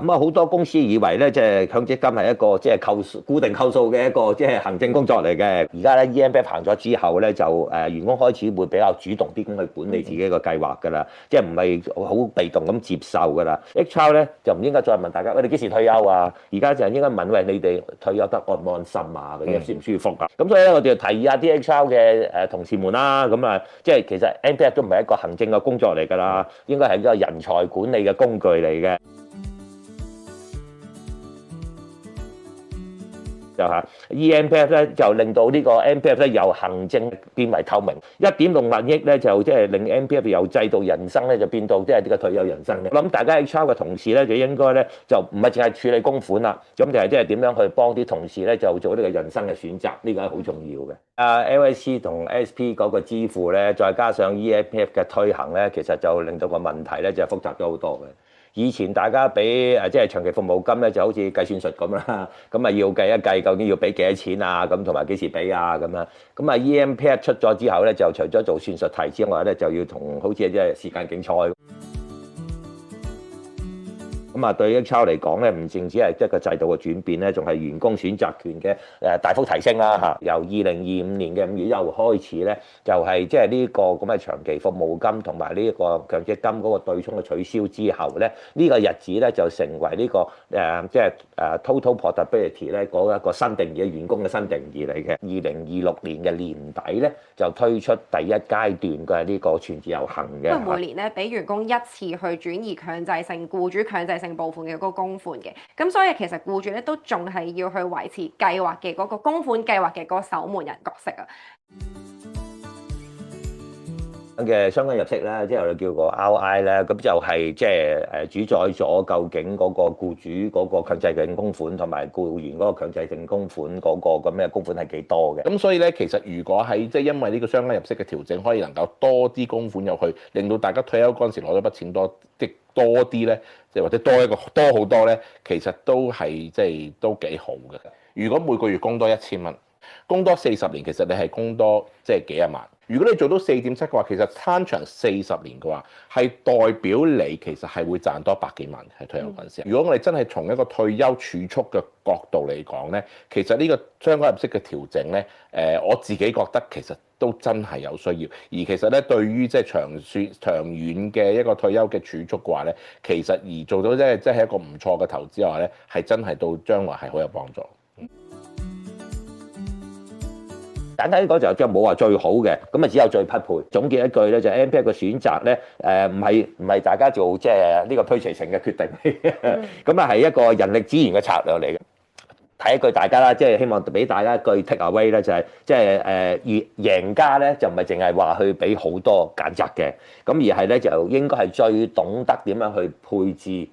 咁啊好多公司以為咧，即係強積金係一個即係固定扣數嘅一個即係行政工作嚟嘅。而家咧 EMPF 行咗之後咧，就員工開始會比較主動啲咁去管理自己個計劃㗎啦，即係唔係好被動咁接受㗎啦。HR 咧就唔應該再問大家，喂，你幾時退休啊？而家就應該問，喂，你哋退休得安唔安心啊？嗰啲舒唔舒服啊？咁所以咧，我哋就提議下啲 HR 嘅同事們啦，咁啊，即係其實 MPF 都唔係一個行政嘅工作嚟㗎啦，應該係一個人才管理嘅工具嚟嘅。就嚇 EMPF 咧，就令到呢個 MPF 咧由行政變為透明，1.6萬億咧就即係令 MPF 由制度人生咧就變到即係呢個退休人生嘅。我諗大家 HR 嘅同事咧就應該咧就唔係淨係處理供款啦，咁就係即係點樣去幫啲同事咧就做呢個人生嘅選擇，呢個係好重要嘅。LIC 同 SP 嗰個支付咧，再加上 EMPF 嘅推行咧，其實就令到個問題咧就複雜咗好多嘅。以前大家俾即係長期服務金咧，就好似計算術咁啦，咁啊要計一計究竟要俾幾多錢啊，咁同埋幾時俾啊咁啊，咁啊 EMPF 出咗之後咧，就除咗做算術題之外咧，就要同好似即係時間競賽。咁啊，對 HR 嚟講咧，唔淨止係一個制度嘅轉變咧，仲係員工選擇權嘅大幅提升啦嚇。由2025年嘅5月1號開始咧，就係即係呢個咁嘅長期服務金同埋呢個強積金嗰個對沖嘅取消之後咧，呢個日子咧就成為呢個即係total portability 咧嗰一個新定義嘅員工嘅新定義嚟嘅。2026年嘅年底咧就推出第一階段嘅呢個全自由行嘅。因為每年咧俾員工一次去轉移強制性僱主強制性部款嘅嗰個供款嘅，咁所以其實僱主咧都仲係要去維持計劃嘅嗰個供款計劃嘅嗰個守門人角色啊。嘅相關入息咧，即係我哋叫個 RI 咧，咁就係即係主宰咗究竟嗰個僱主嗰個強制性供款同埋僱員嗰個強制性供款嗰個咁嘅供款係幾多嘅？咁所以咧，其實如果喺即係因為呢個相關入息嘅調整，可以能夠多啲供款入去，令到大家退休嗰陣時攞咗筆錢多，即係多啲咧，即係或者多好多咧，其實都係即係都幾好嘅。如果每個月供多1000蚊，供多40年，其實你係供多即係幾廿萬。如果你做到4.7嘅話，其實攤長40年嘅話，係代表你其實係會賺多100幾萬喺退休嗰陣時。如果我哋真係從一個退休儲蓄嘅角度嚟講咧，其實呢個相關入息嘅調整咧，我自己覺得其實都真係有需要。而其實咧，對於即係長遠嘅一個退休嘅儲蓄嘅話咧，其實而做到即係一個唔錯嘅投資嘅話咧，係真係到將來係好有幫助。簡單啲講就冇話最好嘅，咁啊只有最匹配。總結一句咧，就 MPF 嘅選擇咧，唔係大家做即係呢個purchasing嘅決定，咁啊係一個人力資源嘅策略嚟嘅。睇一句大家啦，即係希望俾大家一句 take away 咧，就係即係贏家咧就唔係淨係話去俾好多揀擇嘅，咁而係咧就應該係最懂得點樣去配置。